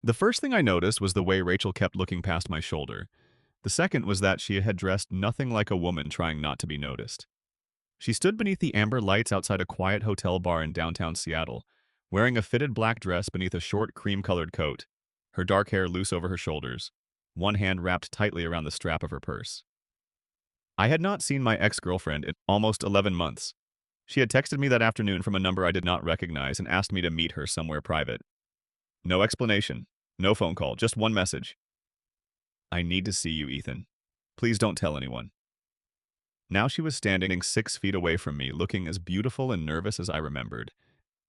The first thing I noticed was the way Rachel kept looking past my shoulder. The second was that she had dressed nothing like a woman trying not to be noticed. She stood beneath the amber lights outside a quiet hotel bar in downtown Seattle, wearing a fitted black dress beneath a short cream-colored coat, her dark hair loose over her shoulders, one hand wrapped tightly around the strap of her purse. I had not seen my ex-girlfriend in almost 11 months. She had texted me that afternoon from a number I did not recognize and asked me to meet her somewhere private. No explanation, no phone call, just one message. I need to see you, Ethan. Please don't tell anyone. Now she was standing 6 feet away from me, looking as beautiful and nervous as I remembered.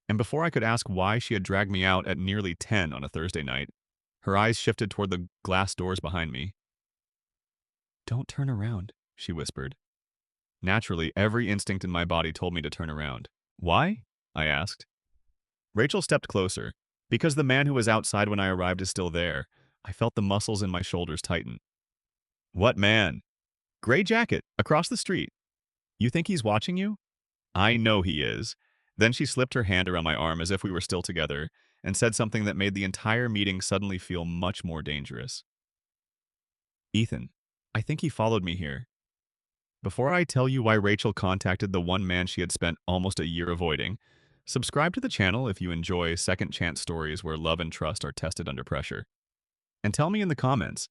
And before I could ask why she had dragged me out at nearly 10 on a Thursday night, her eyes shifted toward the glass doors behind me. Don't turn around, she whispered. Naturally, every instinct in my body told me to turn around. Why? I asked. Rachel stepped closer. Because the man who was outside when I arrived is still there. I felt the muscles in my shoulders tighten. What man? Gray jacket, across the street. You think he's watching you? I know he is. Then she slipped her hand around my arm as if we were still together and said something that made the entire meeting suddenly feel much more dangerous. Ethan, I think he followed me here. Before I tell you why Rachel contacted the one man she had spent almost a year avoiding, subscribe to the channel if you enjoy second chance stories where love and trust are tested under pressure. And tell me in the comments,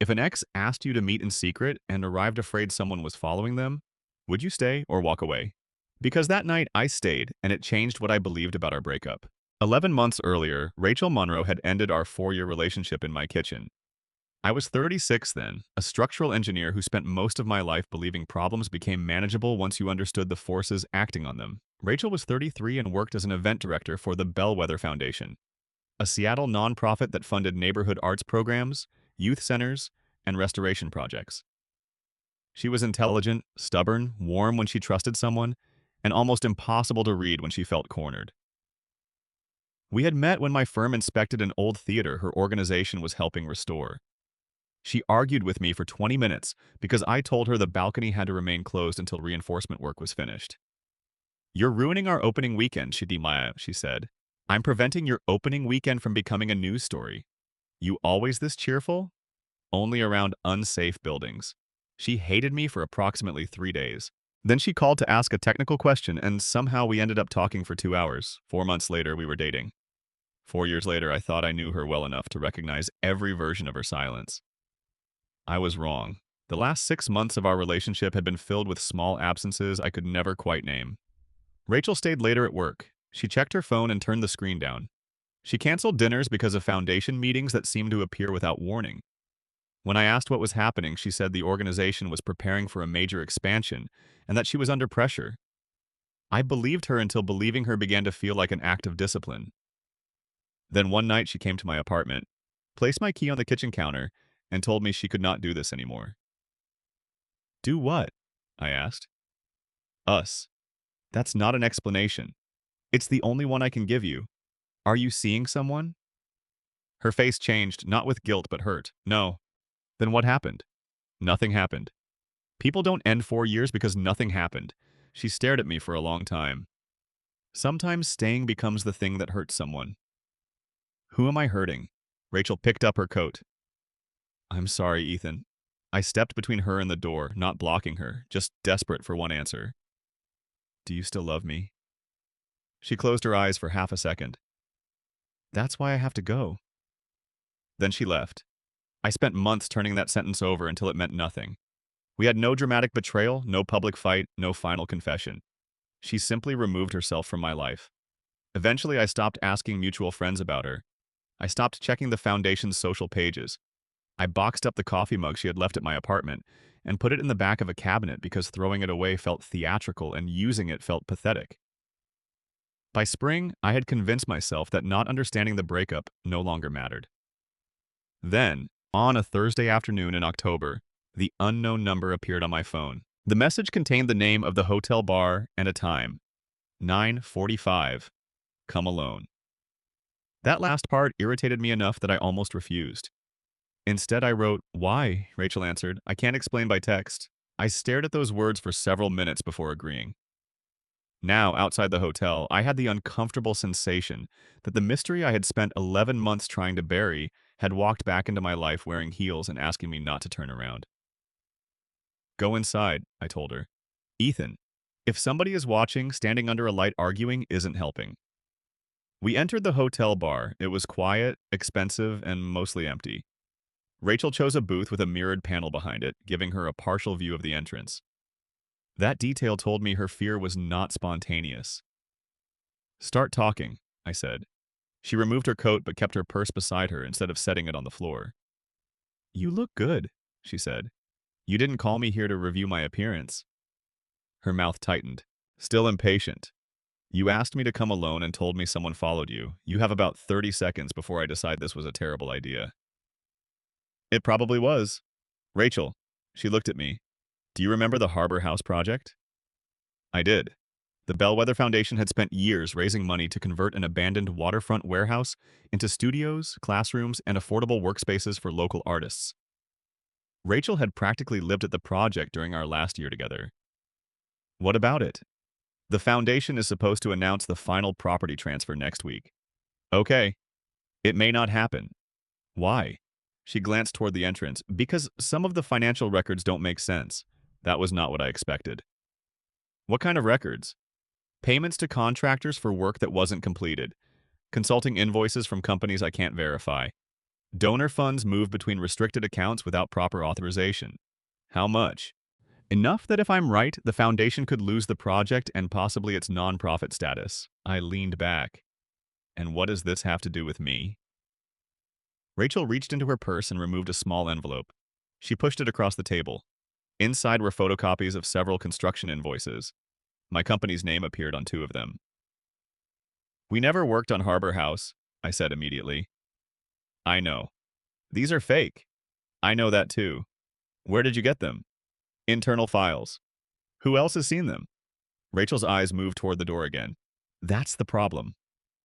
if an ex asked you to meet in secret and arrived afraid someone was following them, would you stay or walk away? Because that night I stayed, and it changed what I believed about our breakup. 11 months earlier, Rachel Monroe had ended our 4-year relationship in my kitchen. I was 36 then, a structural engineer who spent most of my life believing problems became manageable once you understood the forces acting on them. Rachel was 33 and worked as an event director for the Bellwether Foundation, a Seattle nonprofit that funded neighborhood arts programs, youth centers, and restoration projects. She was intelligent, stubborn, warm when she trusted someone, and almost impossible to read when she felt cornered. We had met when my firm inspected an old theater her organization was helping restore. She argued with me for 20 minutes because I told her the balcony had to remain closed until reinforcement work was finished. You're ruining our opening weekend, Shidimaya, she said. I'm preventing your opening weekend from becoming a news story. You always this cheerful? Only around unsafe buildings. She hated me for approximately 3 days. Then she called to ask a technical question, and somehow we ended up talking for 2 hours. 4 months later, we were dating. 4 years later, I thought I knew her well enough to recognize every version of her silence. I was wrong. The last 6 months of our relationship had been filled with small absences I could never quite name. Rachel stayed later at work. She checked her phone and turned the screen down. She canceled dinners because of foundation meetings that seemed to appear without warning. When I asked what was happening, she said the organization was preparing for a major expansion and that she was under pressure. I believed her until believing her began to feel like an act of discipline. Then one night she came to my apartment, placed my key on the kitchen counter, and told me she could not do this anymore. Do what? I asked. Us. That's not an explanation. It's the only one I can give you. Are you seeing someone? Her face changed, not with guilt but hurt. No. Then what happened? Nothing happened. People don't end 4 years because nothing happened. She stared at me for a long time. Sometimes staying becomes the thing that hurts someone. Who am I hurting? Rachel picked up her coat. I'm sorry, Ethan. I stepped between her and the door, not blocking her, just desperate for one answer. Do you still love me? She closed her eyes for half a second. That's why I have to go. Then she left. I spent months turning that sentence over until it meant nothing. We had no dramatic betrayal, no public fight, no final confession. She simply removed herself from my life. Eventually, I stopped asking mutual friends about her. I stopped checking the foundation's social pages. I boxed up the coffee mug she had left at my apartment and put it in the back of a cabinet because throwing it away felt theatrical and using it felt pathetic. By spring, I had convinced myself that not understanding the breakup no longer mattered. Then, on a Thursday afternoon in October, the unknown number appeared on my phone. The message contained the name of the hotel bar and a time. 9:45. Come alone. That last part irritated me enough that I almost refused. Instead, I wrote, "Why?" Rachel answered. "I can't explain by text." I stared at those words for several minutes before agreeing. Now, outside the hotel, I had the uncomfortable sensation that the mystery I had spent 11 months trying to bury had walked back into my life wearing heels and asking me not to turn around. Go inside, I told her. Ethan, if somebody is watching, standing under a light arguing isn't helping. We entered the hotel bar. It was quiet, expensive, and mostly empty. Rachel chose a booth with a mirrored panel behind it, giving her a partial view of the entrance. That detail told me her fear was not spontaneous. Start talking, I said. She removed her coat but kept her purse beside her instead of setting it on the floor. You look good, she said. You didn't call me here to review my appearance. Her mouth tightened. Still impatient. You asked me to come alone and told me someone followed you. You have about 30 seconds before I decide this was a terrible idea. It probably was. Rachel, she looked at me. Do you remember the Harbor House project? I did. The Bellwether Foundation had spent years raising money to convert an abandoned waterfront warehouse into studios, classrooms, and affordable workspaces for local artists. Rachel had practically lived at the project during our last year together. What about it? The foundation is supposed to announce the final property transfer next week. Okay. It may not happen. Why? She glanced toward the entrance. Because some of the financial records don't make sense. That was not what I expected. What kind of records? Payments to contractors for work that wasn't completed. Consulting invoices from companies I can't verify. Donor funds moved between restricted accounts without proper authorization. How much? Enough that if I'm right, the foundation could lose the project and possibly its nonprofit status. I leaned back. And what does this have to do with me? Rachel reached into her purse and removed a small envelope. She pushed it across the table. Inside were photocopies of several construction invoices. My company's name appeared on 2 of them. We never worked on Harbor House, I said immediately. I know. These are fake. I know that too. Where did you get them? Internal files. Who else has seen them? Rachel's eyes moved toward the door again. That's the problem.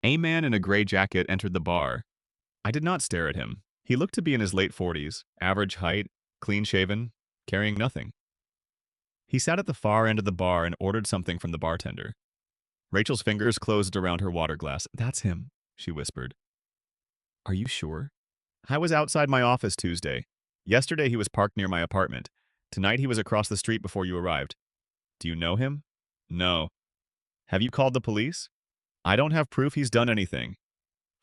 A man in a gray jacket entered the bar. I did not stare at him. He looked to be in his late 40s, average height, clean-shaven, carrying nothing. He sat at the far end of the bar and ordered something from the bartender. Rachel's fingers closed around her water glass. That's him, she whispered. Are you sure? I was outside my office Tuesday. Yesterday he was parked near my apartment. Tonight he was across the street before you arrived. Do you know him? No. Have you called the police? I don't have proof he's done anything.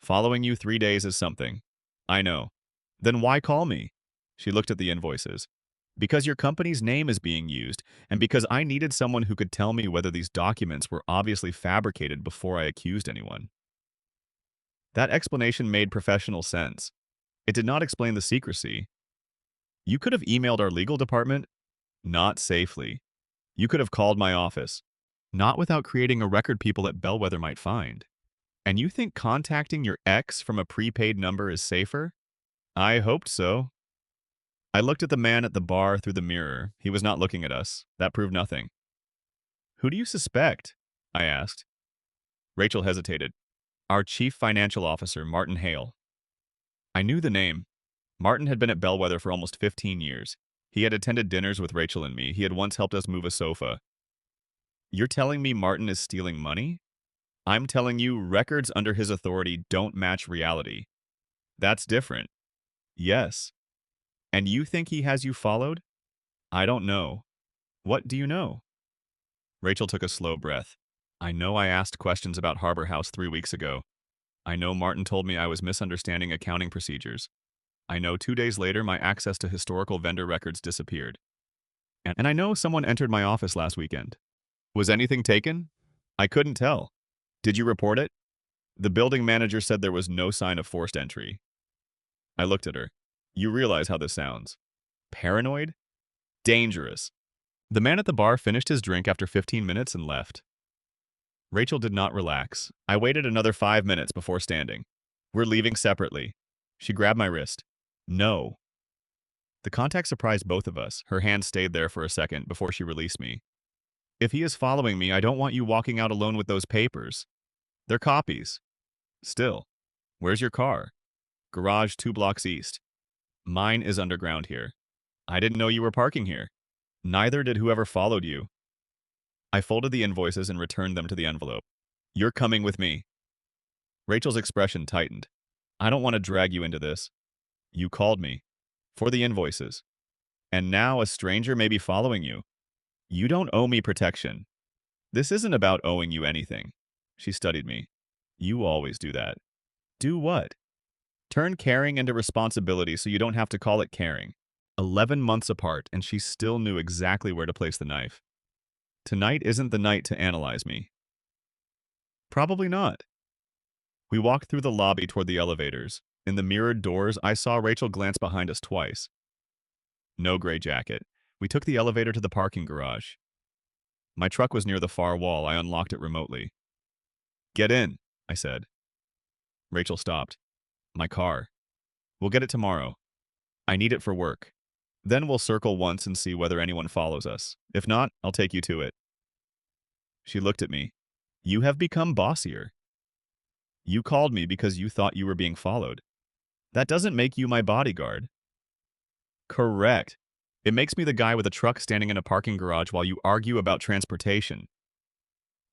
Following you 3 days is something. I know. Then why call me? She looked at the invoices. Because your company's name is being used, and because I needed someone who could tell me whether these documents were obviously fabricated before I accused anyone. That explanation made professional sense. It did not explain the secrecy. You could have emailed our legal department. Not safely. You could have called my office. Not without creating a record people at Bellwether might find. And you think contacting your ex from a prepaid number is safer? I hoped so. I looked at the man at the bar through the mirror. He was not looking at us. That proved nothing. Who do you suspect? I asked. Rachel hesitated. Our chief financial officer, Martin Hale. I knew the name. Martin had been at Bellwether for almost 15 years. He had attended dinners with Rachel and me. He had once helped us move a sofa. You're telling me Martin is stealing money? I'm telling you records under his authority don't match reality. That's different. Yes. And you think he has you followed? I don't know. What do you know? Rachel took a slow breath. I know I asked questions about Harbor House 3 weeks ago. I know Martin told me I was misunderstanding accounting procedures. I know 2 days later my access to historical vendor records disappeared. And I know someone entered my office last weekend. Was anything taken? I couldn't tell. Did you report it? The building manager said there was no sign of forced entry. I looked at her. You realize how this sounds. Paranoid? Dangerous. The man at the bar finished his drink after 15 minutes and left. Rachel did not relax. I waited another 5 minutes before standing. We're leaving separately. She grabbed my wrist. No. The contact surprised both of us. Her hand stayed there for a second before she released me. If he is following me, I don't want you walking out alone with those papers. They're copies. Still. Where's your car? Garage 2 blocks east. Mine is underground here. I didn't know you were parking here. Neither did whoever followed you. I folded the invoices and returned them to the envelope. You're coming with me. Rachel's expression tightened. I don't want to drag you into this. You called me. For the invoices. And now a stranger may be following you. You don't owe me protection. This isn't about owing you anything. She studied me. You always do that. Do what? Turn caring into responsibility so you don't have to call it caring. 11 months apart, and she still knew exactly where to place the knife. Tonight isn't the night to analyze me. Probably not. We walked through the lobby toward the elevators. In the mirrored doors, I saw Rachel glance behind us twice. No gray jacket. We took the elevator to the parking garage. My truck was near the far wall. I unlocked it remotely. Get in, I said. Rachel stopped. My car. We'll get it tomorrow. I need it for work. Then we'll circle once and see whether anyone follows us. If not, I'll take you to it. She looked at me. You have become bossier. You called me because you thought you were being followed. That doesn't make you my bodyguard. Correct. It makes me the guy with a truck standing in a parking garage while you argue about transportation.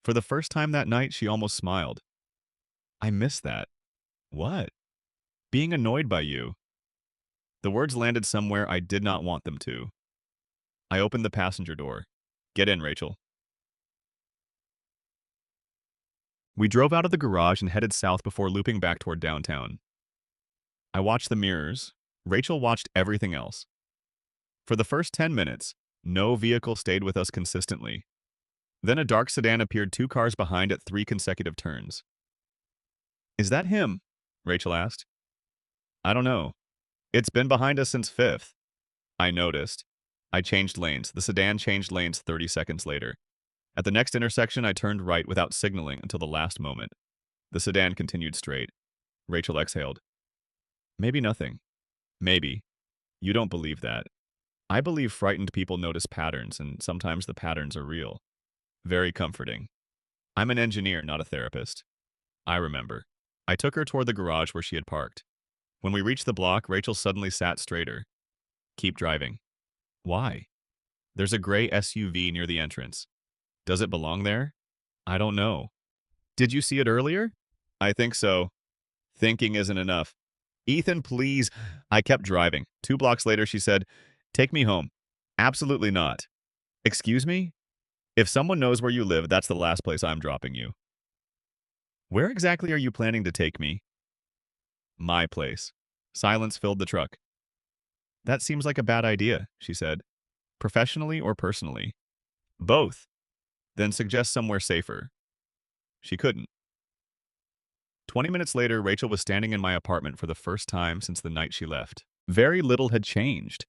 For the first time that night, she almost smiled. I miss that. What? Being annoyed by you. The words landed somewhere I did not want them to. I opened the passenger door. Get in, Rachel. We drove out of the garage and headed south before looping back toward downtown. I watched the mirrors. Rachel watched everything else. For the first 10 minutes, no vehicle stayed with us consistently. Then a dark sedan appeared 2 cars behind at 3 consecutive turns. Is that him? Rachel asked. I don't know. It's been behind us since 5th. I noticed. I changed lanes. The sedan changed lanes 30 seconds later. At the next intersection, I turned right without signaling until the last moment. The sedan continued straight. Rachel exhaled. Maybe nothing. Maybe. You don't believe that. I believe frightened people notice patterns, and sometimes the patterns are real. Very comforting. I'm an engineer, not a therapist. I remember. I took her toward the garage where she had parked. When we reached the block, Rachel suddenly sat straighter. Keep driving. Why? There's a gray SUV near the entrance. Does it belong there? I don't know. Did you see it earlier? I think so. Thinking isn't enough. Ethan, please. I kept driving. 2 blocks later, she said, take me home. Absolutely not. Excuse me? If someone knows where you live, that's the last place I'm dropping you. Where exactly are you planning to take me? My place. Silence filled the truck. That seems like a bad idea, she said. Professionally or personally? Both. Then suggest somewhere safer. She couldn't. 20 minutes later, Rachel was standing in my apartment for the first time since the night she left. Very little had changed.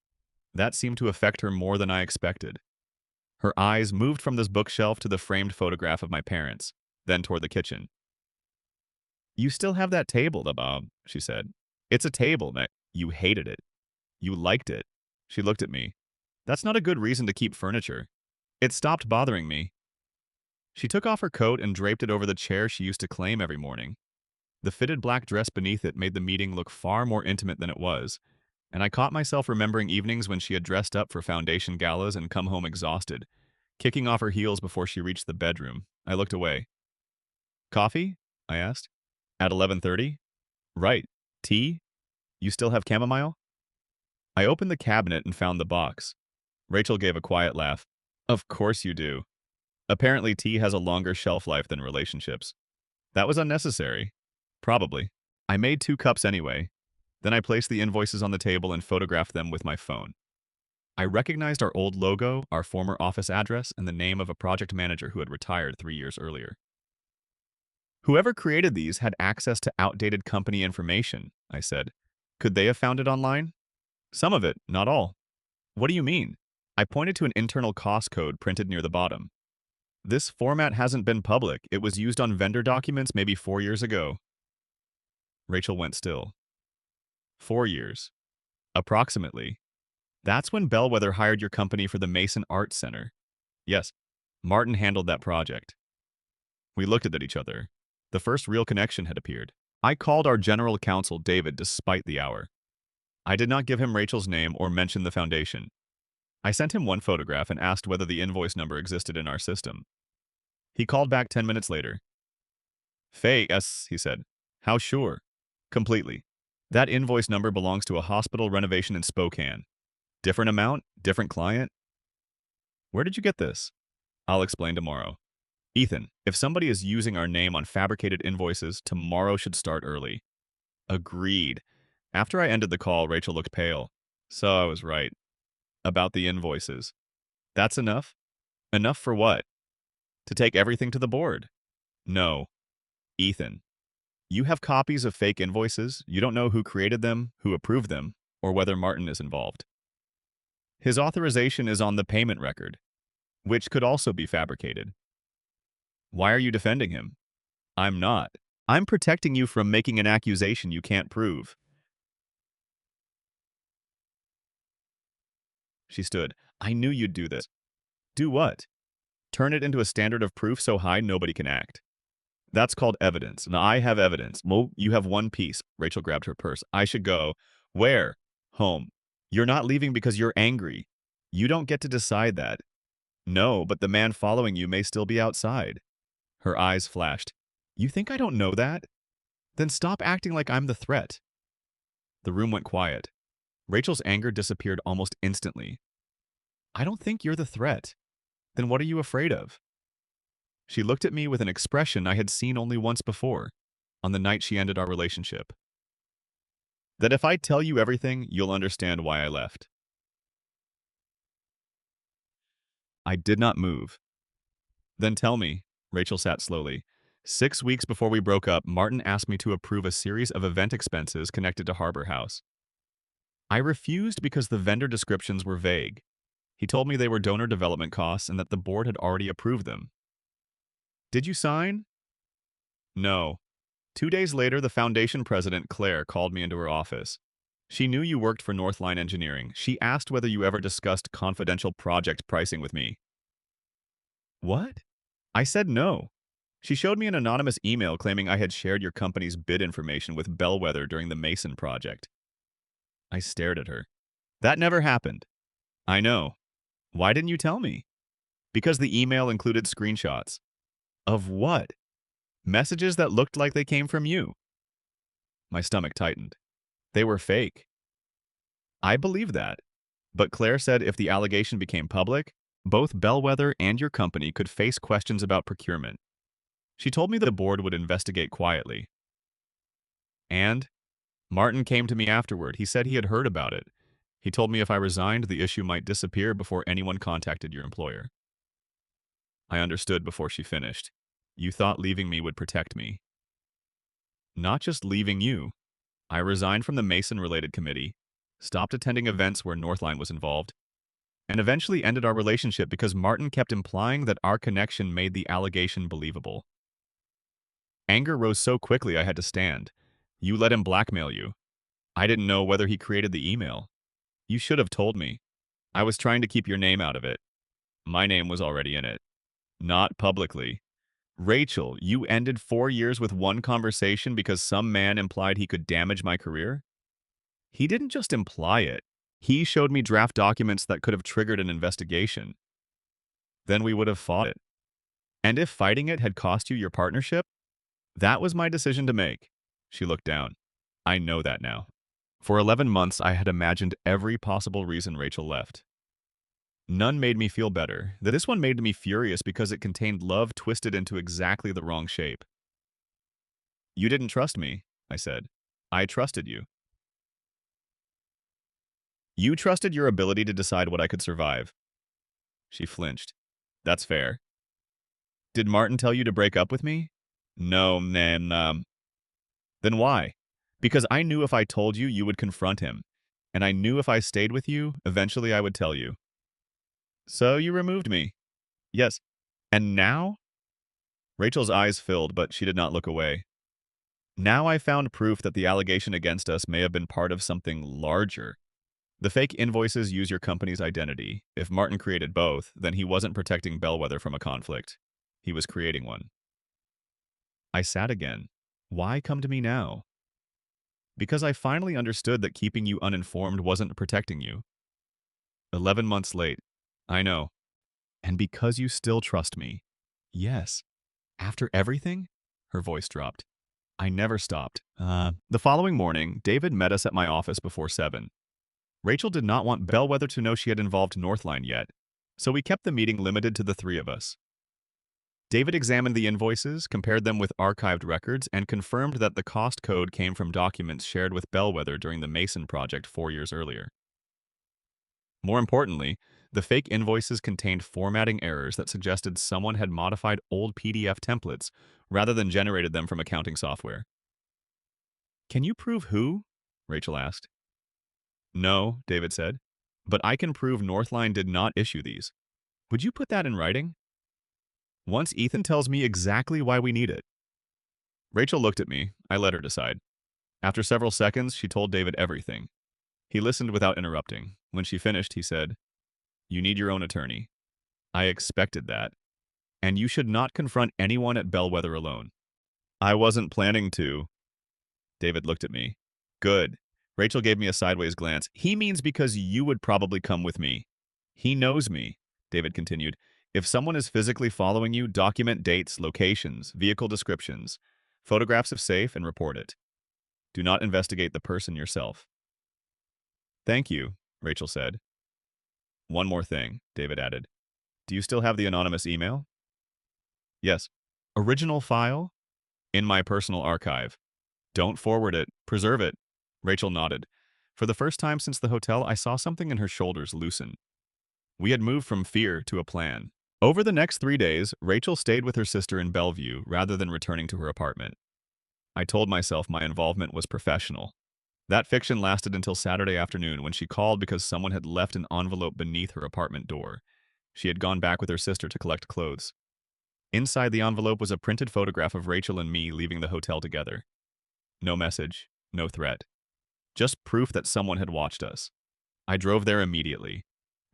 That seemed to affect her more than I expected. Her eyes moved from this bookshelf to the framed photograph of my parents, then toward the kitchen. You still have that table, Bob, she said. It's a table, Nick. You hated it. You liked it. She looked at me. That's not a good reason to keep furniture. It stopped bothering me. She took off her coat and draped it over the chair she used to claim every morning. The fitted black dress beneath it made the meeting look far more intimate than it was, and I caught myself remembering evenings when she had dressed up for foundation galas and come home exhausted, kicking off her heels before she reached the bedroom. I looked away. Coffee? I asked. At 11:30? Right. Tea? You still have chamomile? I opened the cabinet and found the box. Rachel gave a quiet laugh. Of course you do. Apparently tea has a longer shelf life than relationships. That was unnecessary. Probably. I made 2 cups anyway. Then I placed the invoices on the table and photographed them with my phone. I recognized our old logo, our former office address, and the name of a project manager who had retired 3 years earlier. Whoever created these had access to outdated company information, I said. Could they have found it online? Some of it, not all. What do you mean? I pointed to an internal cost code printed near the bottom. This format hasn't been public. It was used on vendor documents maybe 4 years ago. Rachel went still. 4 years. Approximately. That's when Bellwether hired your company for the Mason Arts Center. Yes, Martin handled that project. We looked at each other. The first real connection had appeared. I called our general counsel, David, despite the hour. I did not give him Rachel's name or mention the foundation. I sent him one photograph and asked whether the invoice number existed in our system. He called back 10 minutes later. Faye, yes, he said. How sure? Completely. That invoice number belongs to a hospital renovation in Spokane. Different amount, different client. Where did you get this? I'll explain tomorrow. Ethan, if somebody is using our name on fabricated invoices, tomorrow should start early. Agreed. After I ended the call, Rachel looked pale. So I was right. About the invoices. That's enough? Enough for what? To take everything to the board. No. Ethan, you have copies of fake invoices. You don't know who created them, who approved them, or whether Martin is involved. His authorization is on the payment record, which could also be fabricated. Why are you defending him? I'm not. I'm protecting you from making an accusation you can't prove. She stood. I knew you'd do this. Do what? Turn it into a standard of proof so high nobody can act. That's called evidence, and I have evidence. Well, you have one piece. Rachel grabbed her purse. I should go. Where? Home. You're not leaving because you're angry. You don't get to decide that. No, but the man following you may still be outside. Her eyes flashed. You think I don't know that? Then stop acting like I'm the threat. The room went quiet. Rachel's anger disappeared almost instantly. I don't think you're the threat. Then what are you afraid of? She looked at me with an expression I had seen only once before, on the night she ended our relationship. That if I tell you everything, you'll understand why I left. I did not move. Then tell me, Rachel sat slowly. 6 weeks before we broke up, Martin asked me to approve a series of event expenses connected to Harbor House. I refused because the vendor descriptions were vague. He told me they were donor development costs and that the board had already approved them. Did you sign? No. 2 days later, the foundation president, Claire, called me into her office. She knew you worked for Northline Engineering. She asked whether you ever discussed confidential project pricing with me. What? I said no. She showed me an anonymous email claiming I had shared your company's bid information with Bellwether during the Mason project. I stared at her. That never happened. I know. Why didn't you tell me? Because the email included screenshots. Of what? Messages that looked like they came from you. My stomach tightened. They were fake. I believe that. But Claire said if the allegation became public, both Bellwether and your company could face questions about procurement. She told me the board would investigate quietly. And Martin came to me afterward. He said he had heard about it. He told me if I resigned, the issue might disappear before anyone contacted your employer. I understood before she finished. You thought leaving me would protect me. Not just leaving you. I resigned from the Mason-related committee, stopped attending events where Northline was involved, and eventually ended our relationship because Martin kept implying that our connection made the allegation believable. Anger rose so quickly I had to stand. You let him blackmail you. I didn't know whether he created the email. You should have told me. I was trying to keep your name out of it. My name was already in it. Not publicly. Rachel, you ended 4 years with one conversation because some man implied he could damage my career? He didn't just imply it. He showed me draft documents that could have triggered an investigation. Then we would have fought it. And if fighting it had cost you your partnership, that was my decision to make. She looked down. I know that now. For 11 months, I had imagined every possible reason Rachel left. None made me feel better. This one made me furious because it contained love twisted into exactly the wrong shape. You didn't trust me, I said. I trusted you. You trusted your ability to decide what I could survive. She flinched. That's fair. Did Martin tell you to break up with me? No, man. Then why? Because I knew if I told you, you would confront him. And I knew if I stayed with you, eventually I would tell you. So you removed me. Yes. And now? Rachel's eyes filled, but she did not look away. Now I found proof that the allegation against us may have been part of something larger. The fake invoices use your company's identity. If Martin created both, then he wasn't protecting Bellwether from a conflict. He was creating one. I sat again. Why come to me now? Because I finally understood that keeping you uninformed wasn't protecting you. 11 months late. I know. And because you still trust me. Yes. After everything? Her voice dropped. I never stopped. The following morning, David met us at my office before 7. Rachel did not want Bellwether to know she had involved Northline yet, so we kept the meeting limited to the three of us. David examined the invoices, compared them with archived records, and confirmed that the cost code came from documents shared with Bellwether during the Mason project 4 years earlier. More importantly, the fake invoices contained formatting errors that suggested someone had modified old PDF templates rather than generated them from accounting software. Can you prove who? Rachel asked. No, David said, but I can prove Northline did not issue these. Would you put that in writing? Once Ethan tells me exactly why we need it. Rachel looked at me. I let her decide. After several seconds, she told David everything. He listened without interrupting. When she finished, he said, You need your own attorney. I expected that. And you should not confront anyone at Bellwether alone. I wasn't planning to. David looked at me. Good. Rachel gave me a sideways glance. He means because you would probably come with me. He knows me, David continued. If someone is physically following you, document dates, locations, vehicle descriptions, photographs of safe, and report it. Do not investigate the person yourself. Thank you, Rachel said. One more thing, David added. Do you still have the anonymous email? Yes. Original file? In my personal archive. Don't forward it. Preserve it. Rachel nodded. For the first time since the hotel, I saw something in her shoulders loosen. We had moved from fear to a plan. Over the next 3 days, Rachel stayed with her sister in Bellevue rather than returning to her apartment. I told myself my involvement was professional. That fiction lasted until Saturday afternoon when she called because someone had left an envelope beneath her apartment door. She had gone back with her sister to collect clothes. Inside the envelope was a printed photograph of Rachel and me leaving the hotel together. No message, no threat. Just proof that someone had watched us. I drove there immediately.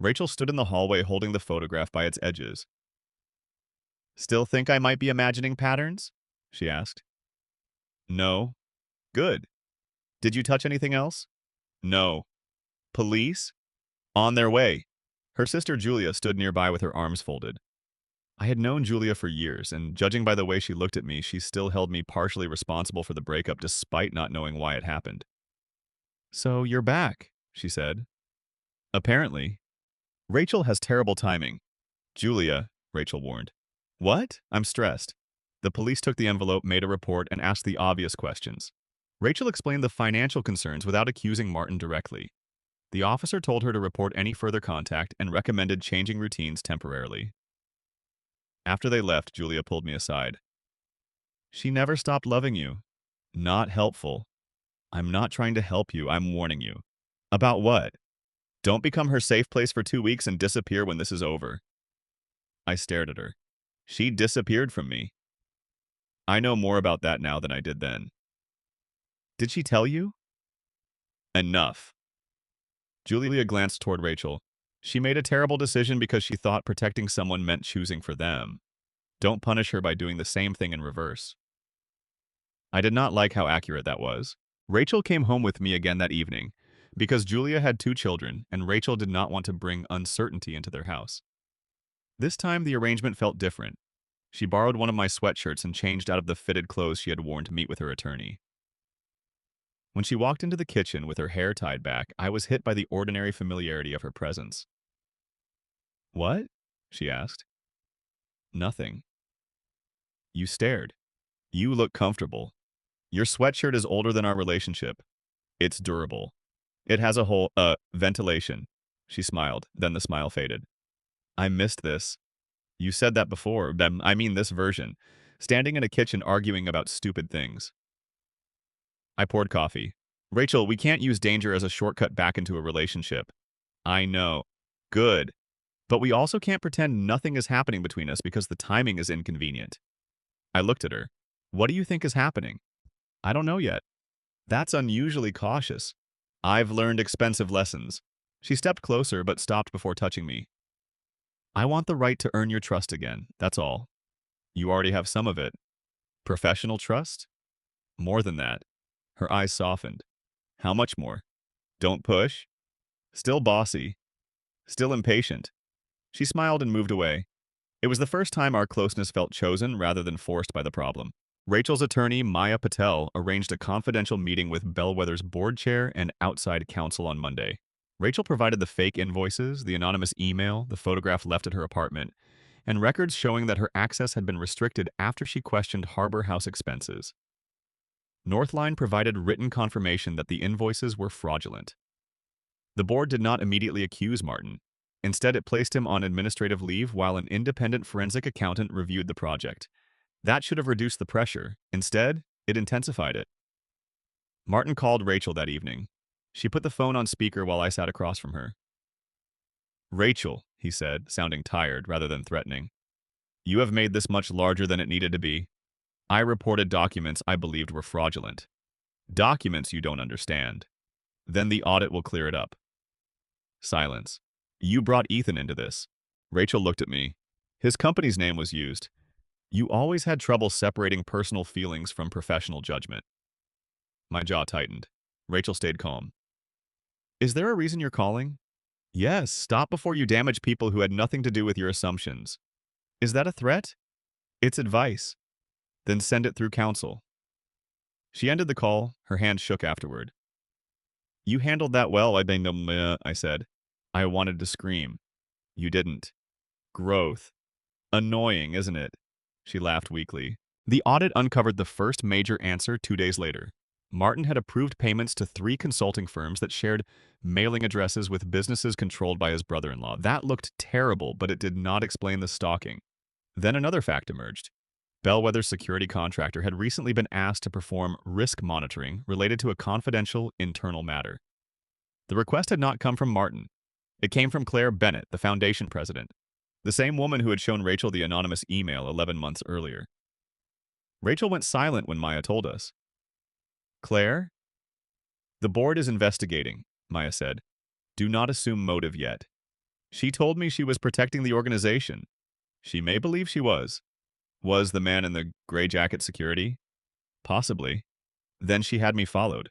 Rachel stood in the hallway holding the photograph by its edges. Still think I might be imagining patterns? She asked. No. Good. Did you touch anything else? No. Police? On their way. Her sister Julia stood nearby with her arms folded. I had known Julia for years, and judging by the way she looked at me, she still held me partially responsible for the breakup despite not knowing why it happened. So you're back, she said. Apparently. Rachel has terrible timing. Julia, Rachel warned. What? I'm stressed. The police took the envelope, made a report, and asked the obvious questions. Rachel explained the financial concerns without accusing Martin directly. The officer told her to report any further contact and recommended changing routines temporarily. After they left, Julia pulled me aside. She never stopped loving you. Not helpful. I'm not trying to help you, I'm warning you. About what? Don't become her safe place for 2 weeks and disappear when this is over. I stared at her. She disappeared from me. I know more about that now than I did then. Did she tell you? Enough. Julia glanced toward Rachel. She made a terrible decision because she thought protecting someone meant choosing for them. Don't punish her by doing the same thing in reverse. I did not like how accurate that was. Rachel came home with me again that evening because Julia had 2 children and Rachel did not want to bring uncertainty into their house. This time the arrangement felt different. She borrowed one of my sweatshirts and changed out of the fitted clothes she had worn to meet with her attorney. When she walked into the kitchen with her hair tied back, I was hit by the ordinary familiarity of her presence. What? She asked. Nothing. You stared. You look comfortable. Your sweatshirt is older than our relationship. It's durable. It has a hole, ventilation. She smiled, then the smile faded. I missed this. You said that before, I mean this version. Standing in a kitchen arguing about stupid things. I poured coffee. Rachel, we can't use danger as a shortcut back into a relationship. I know. Good. But we also can't pretend nothing is happening between us because the timing is inconvenient. I looked at her. What do you think is happening? I don't know yet. That's unusually cautious. I've learned expensive lessons. She stepped closer but stopped before touching me. I want the right to earn your trust again, that's all. You already have some of it. Professional trust? More than that. Her eyes softened. How much more? Don't push? Still bossy. Still impatient. She smiled and moved away. It was the first time our closeness felt chosen rather than forced by the problem. Rachel's attorney, Maya Patel, arranged a confidential meeting with Bellwether's board chair and outside counsel on Monday. Rachel provided the fake invoices, the anonymous email, the photograph left at her apartment, and records showing that her access had been restricted after she questioned Harbor House expenses. Northline provided written confirmation that the invoices were fraudulent. The board did not immediately accuse Martin. Instead, it placed him on administrative leave while an independent forensic accountant reviewed the project. That should have reduced the pressure. Instead, it intensified it. Martin called Rachel that evening. She put the phone on speaker while I sat across from her. "Rachel," he said, sounding tired rather than threatening, "you have made this much larger than it needed to be. I reported documents I believed were fraudulent. Documents you don't understand. Then the audit will clear it up." Silence. "You brought Ethan into this." Rachel looked at me. "His company's name was used. You always had trouble separating personal feelings from professional judgment." My jaw tightened. Rachel stayed calm. "Is there a reason you're calling?" "Yes, stop before you damage people who had nothing to do with your assumptions." "Is that a threat?" "It's advice." "Then send it through counsel." She ended the call. Her hand shook afterward. "You handled that well, I said. I wanted to scream. You didn't. Growth. Annoying, isn't it?" She laughed weakly. The audit uncovered the first major answer 2 days later. Martin had approved payments to 3 consulting firms that shared mailing addresses with businesses controlled by his brother-in-law. That looked terrible, but it did not explain the stalking. Then another fact emerged. Bellwether's security contractor had recently been asked to perform risk monitoring related to a confidential internal matter. The request had not come from Martin. It came from Claire Bennett, the foundation president, the same woman who had shown Rachel the anonymous email 11 months earlier. Rachel went silent when Maya told us. "Claire?" "The board is investigating," Maya said. "Do not assume motive yet." "She told me she was protecting the organization." "She may believe she was." "Was the man in the gray jacket security?" "Possibly." "Then she had me followed."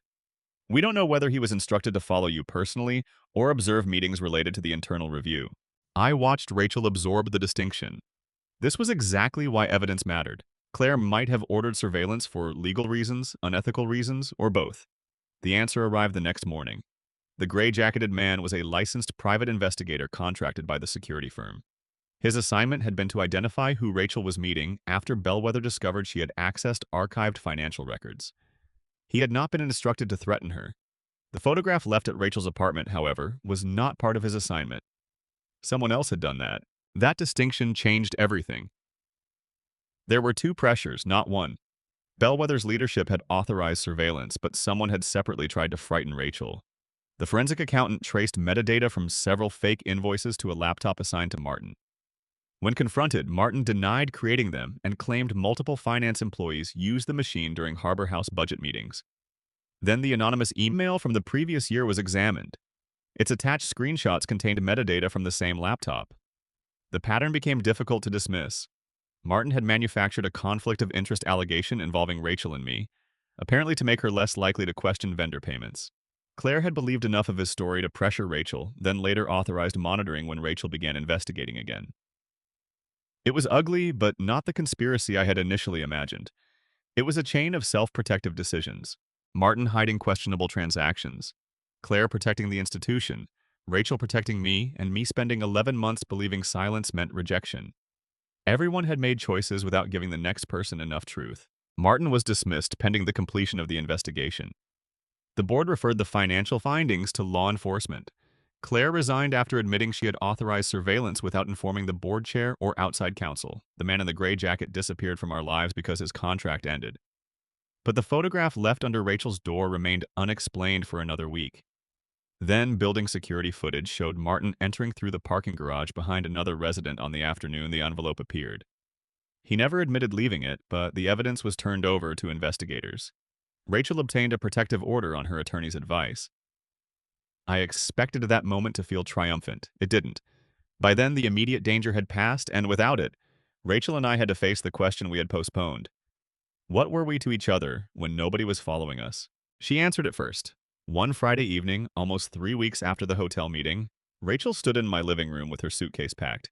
"We don't know whether he was instructed to follow you personally or observe meetings related to the internal review." I watched Rachel absorb the distinction. This was exactly why evidence mattered. Claire might have ordered surveillance for legal reasons, unethical reasons, or both. The answer arrived the next morning. The gray-jacketed man was a licensed private investigator contracted by the security firm. His assignment had been to identify who Rachel was meeting after Bellwether discovered she had accessed archived financial records. He had not been instructed to threaten her. The photograph left at Rachel's apartment, however, was not part of his assignment. Someone else had done that. That distinction changed everything. There were 2 pressures, not one. Bellwether's leadership had authorized surveillance, but someone had separately tried to frighten Rachel. The forensic accountant traced metadata from several fake invoices to a laptop assigned to Martin. When confronted, Martin denied creating them and claimed multiple finance employees used the machine during Harbor House budget meetings. Then the anonymous email from the previous year was examined. Its attached screenshots contained metadata from the same laptop. The pattern became difficult to dismiss. Martin had manufactured a conflict of interest allegation involving Rachel and me, apparently to make her less likely to question vendor payments. Claire had believed enough of his story to pressure Rachel, then later authorized monitoring when Rachel began investigating again. It was ugly, but not the conspiracy I had initially imagined. It was a chain of self-protective decisions. Martin hiding questionable transactions, Claire protecting the institution, Rachel protecting me, and me spending 11 months believing silence meant rejection. Everyone had made choices without giving the next person enough truth. Martin was dismissed pending the completion of the investigation. The board referred the financial findings to law enforcement. Claire resigned after admitting she had authorized surveillance without informing the board chair or outside counsel. The man in the gray jacket disappeared from our lives because his contract ended. But the photograph left under Rachel's door remained unexplained for another week. Then, building security footage showed Martin entering through the parking garage behind another resident on the afternoon the envelope appeared. He never admitted leaving it, but the evidence was turned over to investigators. Rachel obtained a protective order on her attorney's advice. I expected that moment to feel triumphant. It didn't. By then, the immediate danger had passed, and without it, Rachel and I had to face the question we had postponed. What were we to each other when nobody was following us? She answered it first. One Friday evening, almost 3 weeks after the hotel meeting, Rachel stood in my living room with her suitcase packed.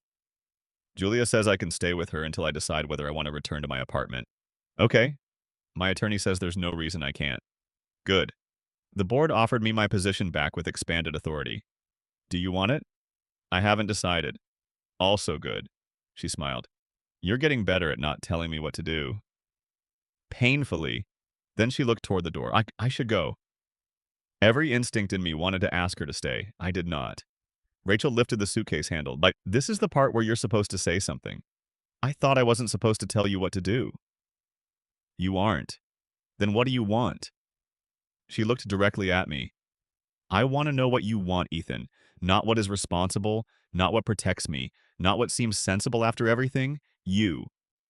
Julia says I can stay with her until I decide whether I want to return to my apartment. Okay. My attorney says there's no reason I can't. Good. The board offered me my position back with expanded authority. Do you want it? I haven't decided. Also good. She smiled. You're getting better at not telling me what to do. Painfully. Then she looked toward the door. I should go. Every instinct in me wanted to ask her to stay. I did not. Rachel lifted the suitcase handle. Like, this is the part where you're supposed to say something. I thought I wasn't supposed to tell you what to do. You aren't. Then what do you want? She looked directly at me. I want to know what you want, Ethan. Not what is responsible, not what protects me, not what seems sensible after everything. You.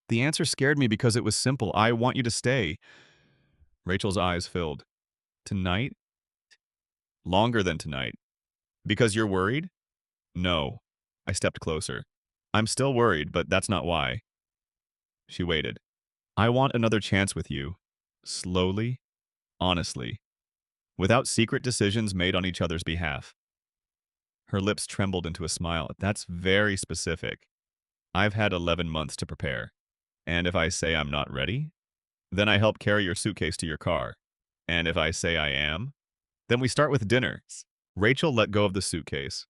The answer scared me because it was simple. I want you to stay. Rachel's eyes filled. Tonight? Longer than tonight. Because you're worried? No. I stepped closer. I'm still worried, but that's not why. She waited. I want another chance with you. Slowly, honestly, without secret decisions made on each other's behalf. Her lips trembled into a smile. That's very specific. I've had 11 months to prepare. And if I say I'm not ready, then I help carry your suitcase to your car. And if I say I am, then we start with dinner. Rachel let go of the suitcase.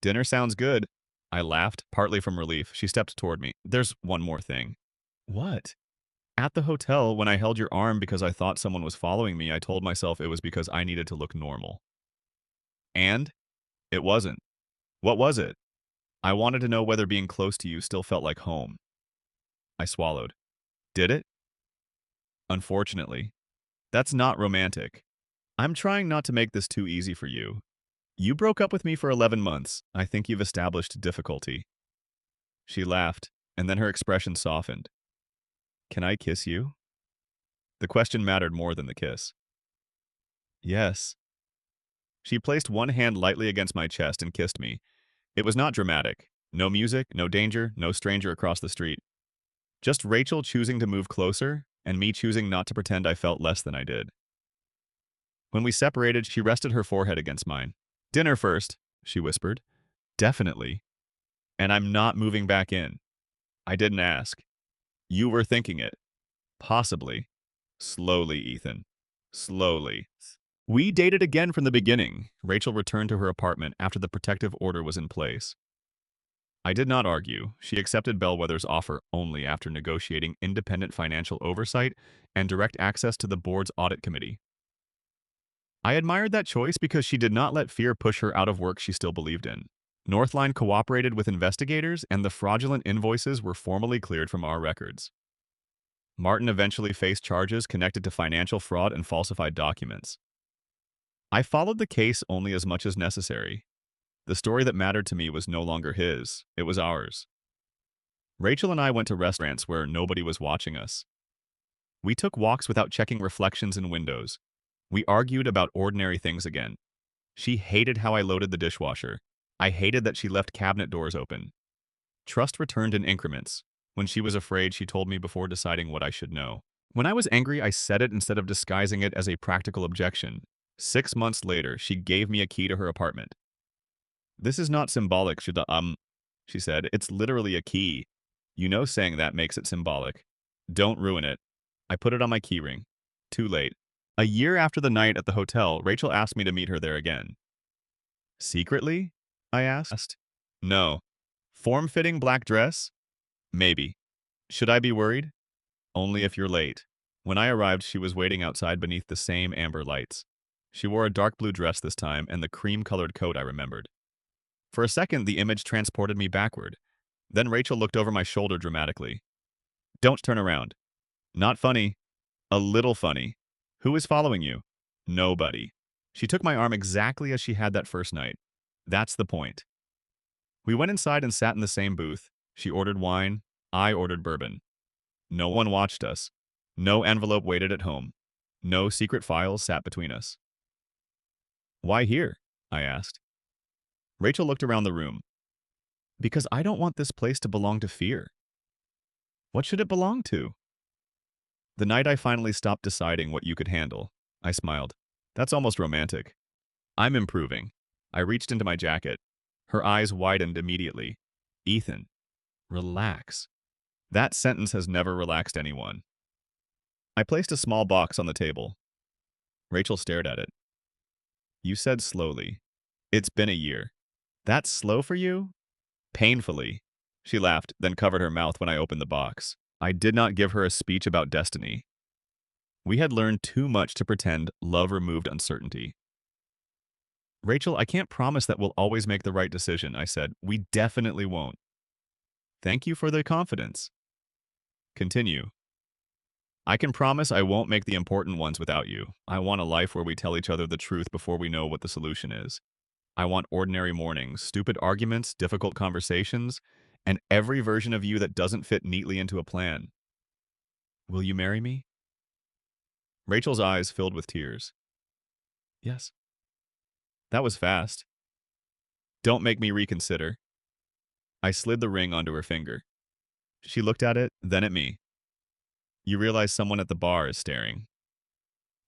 Dinner sounds good. I laughed, partly from relief. She stepped toward me. There's one more thing. What? At the hotel, when I held your arm because I thought someone was following me, I told myself it was because I needed to look normal. And it wasn't. What was it? I wanted to know whether being close to you still felt like home. I swallowed. Did it? Unfortunately. That's not romantic. I'm trying not to make this too easy for you. You broke up with me for 11 months. I think you've established difficulty. She laughed, and then her expression softened. Can I kiss you? The question mattered more than the kiss. Yes. She placed one hand lightly against my chest and kissed me. It was not dramatic. No music, no danger, no stranger across the street. Just Rachel choosing to move closer, and me choosing not to pretend I felt less than I did. When we separated, she rested her forehead against mine. Dinner first, she whispered. Definitely. And I'm not moving back in. I didn't ask. You were thinking it. Possibly. Slowly, Ethan. Slowly. We dated again from the beginning. Rachel returned to her apartment after the protective order was in place. I did not argue. She accepted Bellwether's offer only after negotiating independent financial oversight and direct access to the board's audit committee. I admired that choice because she did not let fear push her out of work she still believed in. Northline cooperated with investigators, and the fraudulent invoices were formally cleared from our records. Martin eventually faced charges connected to financial fraud and falsified documents. I followed the case only as much as necessary. The story that mattered to me was no longer his, it was ours. Rachel and I went to restaurants where nobody was watching us. We took walks without checking reflections in windows. We argued about ordinary things again. She hated how I loaded the dishwasher. I hated that she left cabinet doors open. Trust returned in increments. When she was afraid, she told me before deciding what I should know. When I was angry, I said it instead of disguising it as a practical objection. 6 months later, she gave me a key to her apartment. This is not symbolic, she said. It's literally a key. You know saying that makes it symbolic. Don't ruin it. I put it on my keyring. Too late. A year after the night at the hotel, Rachel asked me to meet her there again. Secretly? I asked. No. Form-fitting black dress? Maybe. Should I be worried? Only if you're late. When I arrived, she was waiting outside beneath the same amber lights. She wore a dark blue dress this time and the cream-colored coat I remembered. For a second, the image transported me backward. Then Rachel looked over my shoulder dramatically. Don't turn around. Not funny. A little funny. Who is following you? Nobody. She took my arm exactly as she had that first night. That's the point. We went inside and sat in the same booth. She ordered wine. I ordered bourbon. No one watched us. No envelope waited at home. No secret files sat between us. Why here? I asked. Rachel looked around the room. Because I don't want this place to belong to fear. What should it belong to? The night I finally stopped deciding what you could handle, I smiled. That's almost romantic. I'm improving. I reached into my jacket. Her eyes widened immediately. Ethan. Relax. That sentence has never relaxed anyone. I placed a small box on the table. Rachel stared at it. You said slowly. It's been a year. That's slow for you? Painfully. She laughed, then covered her mouth when I opened the box. I did not give her a speech about destiny. We had learned too much to pretend love removed uncertainty. Rachel, I can't promise that we'll always make the right decision, I said. We definitely won't. Thank you for the confidence. Continue. I can promise I won't make the important ones without you. I want a life where we tell each other the truth before we know what the solution is. I want ordinary mornings, stupid arguments, difficult conversations, and every version of you that doesn't fit neatly into a plan. Will you marry me? Rachel's eyes filled with tears. Yes. That was fast. Don't make me reconsider. I slid the ring onto her finger. She looked at it, then at me. You realize someone at the bar is staring.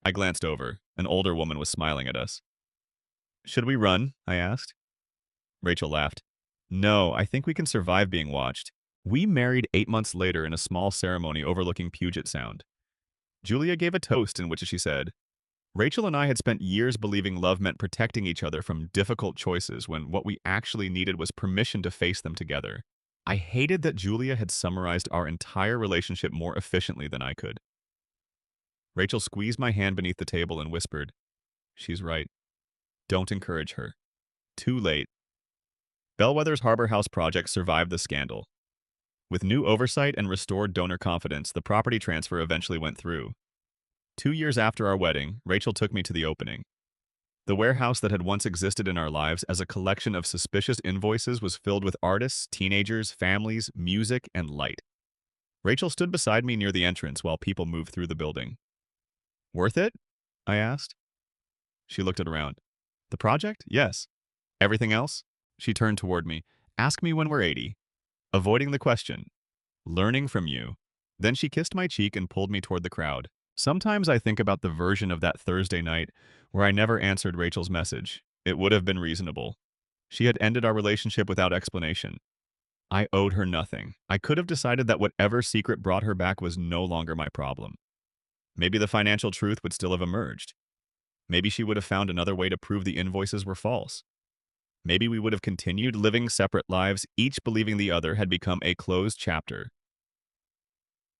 I glanced over. An older woman was smiling at us. Should we run? I asked. Rachel laughed. No, I think we can survive being watched. We married 8 months later in a small ceremony overlooking Puget Sound. Julia gave a toast in which she said, Rachel and I had spent years believing love meant protecting each other from difficult choices when what we actually needed was permission to face them together. I hated that Julia had summarized our entire relationship more efficiently than I could. Rachel squeezed my hand beneath the table and whispered, She's right. Don't encourage her. Too late. Bellwether's Harbor House project survived the scandal. With new oversight and restored donor confidence, the property transfer eventually went through. 2 years after our wedding, Rachel took me to the opening. The warehouse that had once existed in our lives as a collection of suspicious invoices was filled with artists, teenagers, families, music, and light. Rachel stood beside me near the entrance while people moved through the building. Worth it? I asked. She looked it around. The project? Yes. Everything else? She turned toward me. Ask me when we're 80. Avoiding the question. Learning from you. Then she kissed my cheek and pulled me toward the crowd. Sometimes I think about the version of that Thursday night where I never answered Rachel's message. It would have been reasonable. She had ended our relationship without explanation. I owed her nothing. I could have decided that whatever secret brought her back was no longer my problem. Maybe the financial truth would still have emerged. Maybe she would have found another way to prove the invoices were false. Maybe we would have continued living separate lives, each believing the other had become a closed chapter.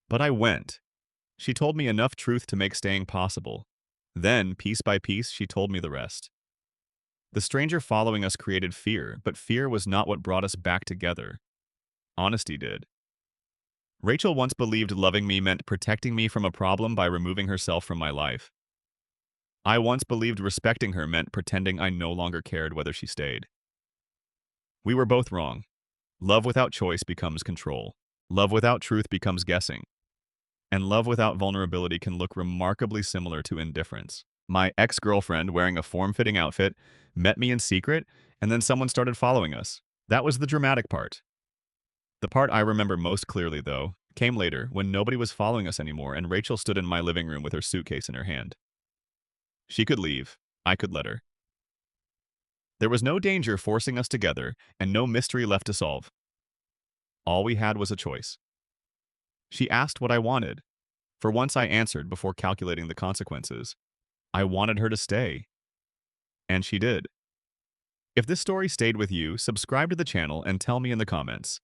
But I went. She told me enough truth to make staying possible. Then, piece by piece, she told me the rest. The stranger following us created fear, but fear was not what brought us back together. Honesty did. Rachel once believed loving me meant protecting me from a problem by removing herself from my life. I once believed respecting her meant pretending I no longer cared whether she stayed. We were both wrong. Love without choice becomes control. Love without truth becomes guessing. And love without vulnerability can look remarkably similar to indifference. My ex-girlfriend, wearing a form-fitting outfit, met me in secret, and then someone started following us. That was the dramatic part. The part I remember most clearly, though, came later when nobody was following us anymore and Rachel stood in my living room with her suitcase in her hand. She could leave. I could let her. There was no danger forcing us together and no mystery left to solve. All we had was a choice. She asked what I wanted. For once I answered before calculating the consequences. I wanted her to stay. And she did. If this story stayed with you, subscribe to the channel and tell me in the comments.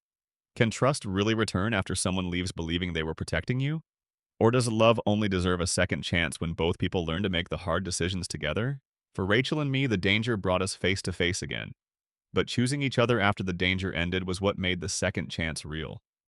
Can trust really return after someone leaves believing they were protecting you? Or does love only deserve a second chance when both people learn to make the hard decisions together? For Rachel and me, the danger brought us face to face again. But choosing each other after the danger ended was what made the second chance real.